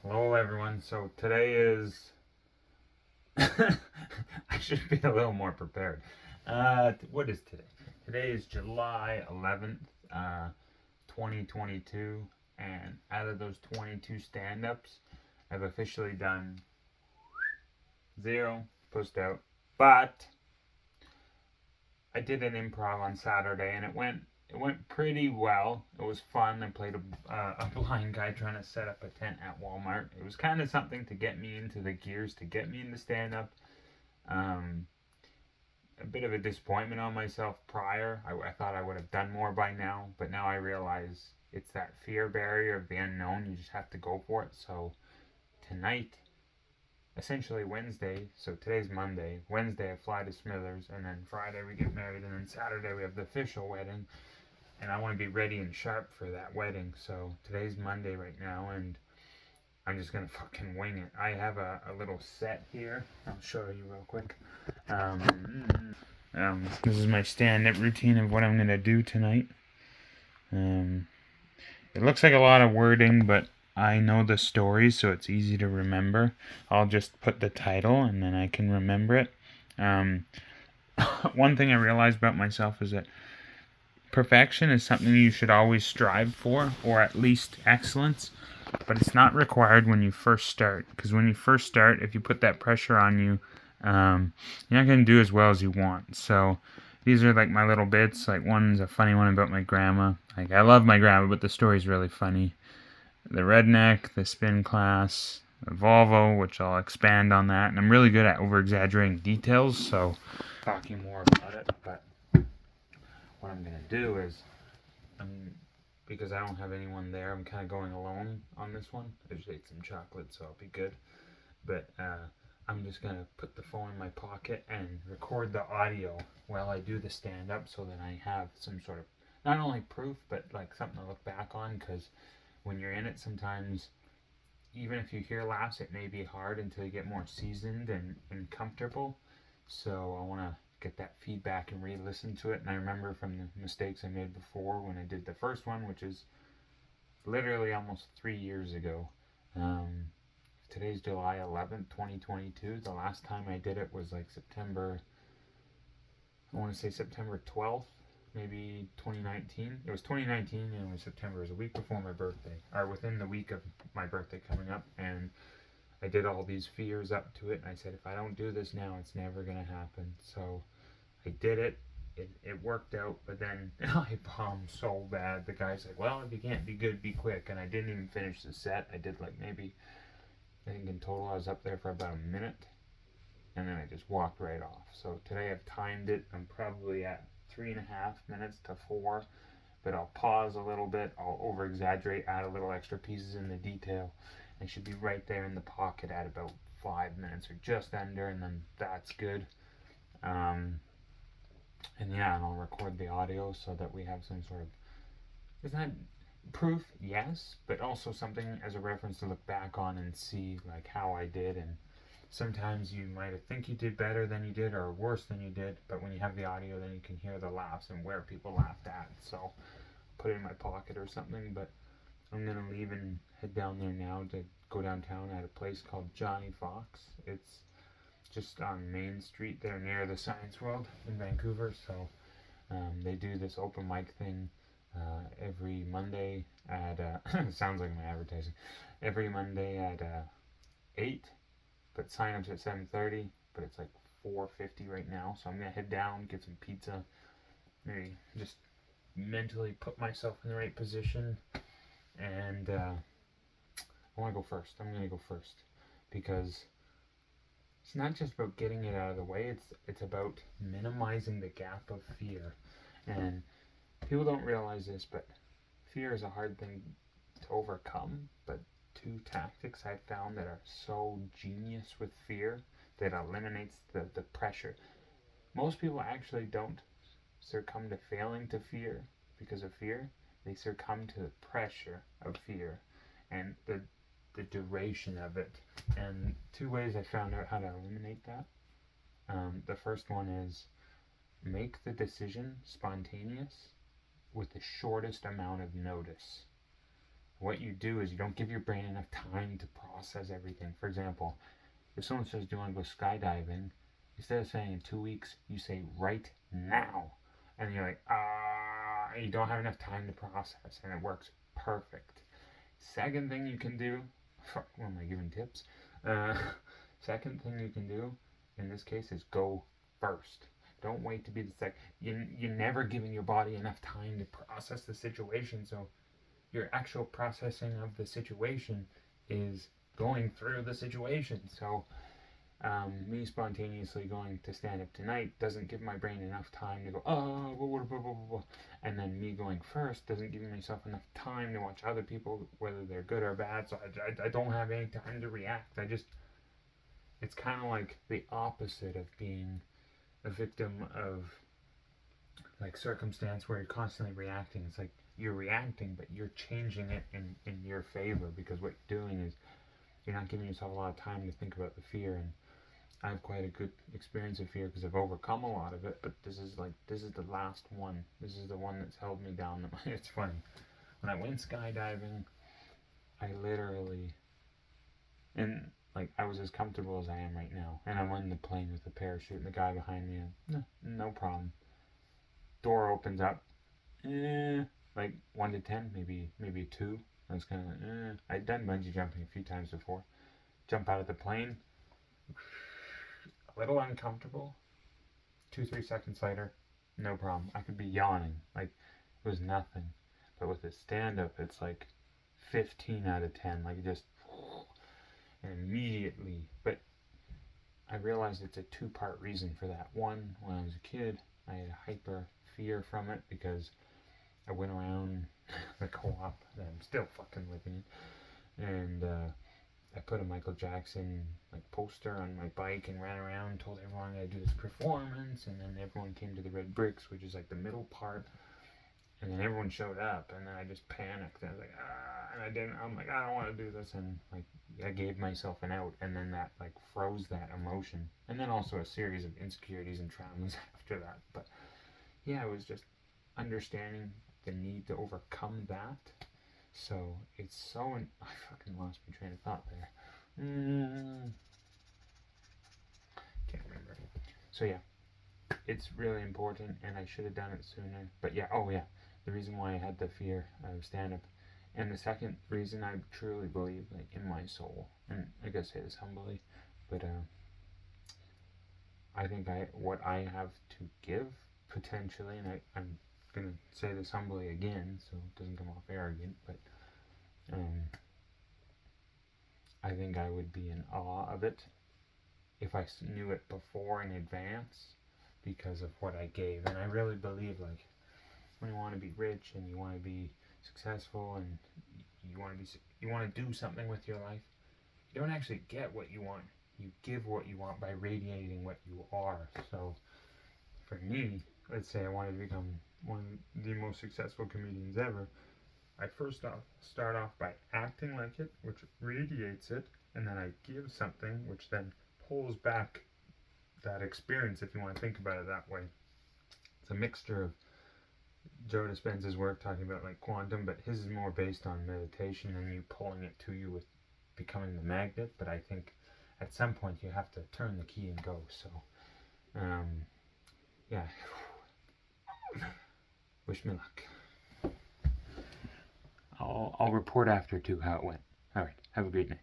Hello, everyone. So today is. I should be a little more prepared. What is today? Today is July 11th, 2022. And out of those 22 stand ups, I've officially done zero, pushed out. But I did an improv on Saturday and it went pretty well. It was fun. I played a blind guy trying to set up a tent at Walmart. It was kind of something to get me into the gears, to get me into stand up. Um, a bit of a disappointment on myself prior. I thought I would have done more by now, but now I realize it's that fear barrier of the unknown. You just have to go for it. So tonight, essentially Wednesday, so today's Monday. Wednesday I fly to Smithers, and then Friday we get married, and then Saturday we have the official wedding. And I want to be ready and sharp for that wedding. So today's Monday right now, and I'm just gonna fucking wing it. I have a little set here. I'll show you real quick. This is my stand-up routine of what I'm gonna do tonight. It looks like a lot of wording, but I know the story, so it's easy to remember. I'll just put the title, and then I can remember it. One thing I realized about myself is that perfection is something you should always strive for, or at least excellence, but it's not required when you first start. Because when you first start, if you put that pressure on you, you're not going to do as well as you want. So these are like my little bits. Like one's a funny one about my grandma. Like I love my grandma, but the story's really funny. The redneck, the spin class, the Volvo, which I'll expand on that. And I'm really good at over-exaggerating details, so talking more about it. But what I'm going to do is, because I don't have anyone there, I'm kind of going alone on this one. I just ate some chocolate, so I'll be good. But I'm just going to put the phone in my pocket and record the audio while I do the stand-up so that I have some sort of, not only proof, but like something to look back on, because when you're in it, sometimes, even if you hear laughs, it may be hard until you get more seasoned and comfortable. So I want to get that feedback and re-listen to it. And I remember from the mistakes I made before when I did the first one, which is literally almost 3 years ago. Today's July 11th, 2022. The last time I did it was like September, I want to say September 12th, maybe 2019. It was 2019 and it was September. It was a week before my birthday, or within the week of my birthday coming up. And I did all these fears up to it. And I said, if I don't do this now, it's never going to happen. So I did it. It worked out, but then I bombed so bad. The guy's like, well, if you can't be good, be quick. And I didn't even finish the set. I did like maybe, I think in total I was up there for about a minute. And then I just walked right off. So today I've timed it. I'm probably at 3.5 minutes to 4. But I'll pause a little bit. I'll over exaggerate, add a little extra pieces in the detail. I should be right there in the pocket at about 5 minutes or just under. And then that's good. And yeah, and I'll record the audio so that we have some sort of, it's not proof, yes, but also something as a reference to look back on and see like how I did. And sometimes you might think you did better than you did or worse than you did, but when you have the audio, then you can hear the laughs and where people laughed at. So put it in my pocket or something. But I'm gonna leave and head down there now to go downtown at a place called Johnny Fox. It's just on Main Street there near the Science World in Vancouver. So they do this open mic thing every Monday at, sounds like my advertising, every Monday at 8, but sign-ups at 7:30, but it's like 4:50 right now. So I'm going to head down, get some pizza, maybe just mentally put myself in the right position, and I want to go first. I'm going to go first because it's not just about getting it out of the way. It's about minimizing the gap of fear. And people don't realize this, but fear is a hard thing to overcome. But two tactics I've found that are so genius with fear that eliminates the pressure. Most people actually don't succumb to failing to fear because of fear. They succumb to the pressure of fear and the duration of it. And two ways I found out how to eliminate that. The first one is make the decision spontaneous with the shortest amount of notice. what you do is you don't give your brain enough time to process everything. For example, if someone says, do you want to go skydiving? Instead of saying in 2 weeks, you say right now. And you're like, you don't have enough time to process, and it works perfect. Second thing you can do, what am I giving tips? Second thing you can do in this case is go first. Don't wait to be the second. You're never giving your body enough time to process the situation, so your actual processing of the situation is going through the situation. So me spontaneously going to stand up tonight doesn't give my brain enough time to go, blah, blah, blah, blah. And then me going first doesn't give myself enough time to watch other people, whether they're good or bad. So I don't have any time to react. It's kind of like the opposite of being a victim of like circumstance where you're constantly reacting. It's like you're reacting, but you're changing it in your favor, because what you're doing is you're not giving yourself a lot of time to think about the fear. And I have quite a good experience of fear because I've overcome a lot of it, but this is the last one. This is the one that's held me down. It's funny. When I went skydiving, I literally, and like I was as comfortable as I am right now, and I'm on the plane with the parachute, and the guy behind me, no problem. Door opens up, like 1 to 10, maybe a 2. I was kind of like, I'd done bungee jumping a few times before. Jump out of the plane, a little uncomfortable. 2-3 seconds later, no problem. I could be yawning, like it was nothing. But with a stand-up, it's like 15 out of 10, like just, and immediately. But I realized it's a 2-part reason for that. One, when I was a kid, I had a hyper fear from it because I went around the co-op that I'm still fucking living in, and I put a Michael Jackson like poster on my bike and ran around, told everyone I do this performance, and then everyone came to the red bricks, which is like the middle part, and then everyone showed up, and then I just panicked, and I was like, I'm like, I don't want to do this, and like I gave myself an out, and then that like froze that emotion, and then also a series of insecurities and traumas after that. But yeah, it was just understanding the need to overcome that. So it's so, I fucking lost my train of thought there. Can't remember. So yeah, it's really important, and I should have done it sooner. But yeah, the reason why I had the fear of stand-up, and the second reason, I truly believe, like in my soul, and I gotta say this humbly, but I think what I have to give potentially, and I'm gonna say this humbly again, so it doesn't come off arrogant, but I think I would be in awe of it if I knew it before in advance because of what I gave. And I really believe, like, when you want to be rich and you want to be successful and you want to do something with your life, you don't actually get what you want. You give what you want by radiating what you are. So for me, let's say I wanted to become one of the most successful comedians ever. I first start off by acting like it, which radiates it, and then I give something, which then pulls back that experience, if you want to think about it that way. It's a mixture of Joe Dispenza's work talking about like quantum, but his is more based on meditation and you pulling it to you with becoming the magnet. But I think at some point you have to turn the key and go. So, yeah. Wish me luck. I'll report after too how it went. All right. Have a great night.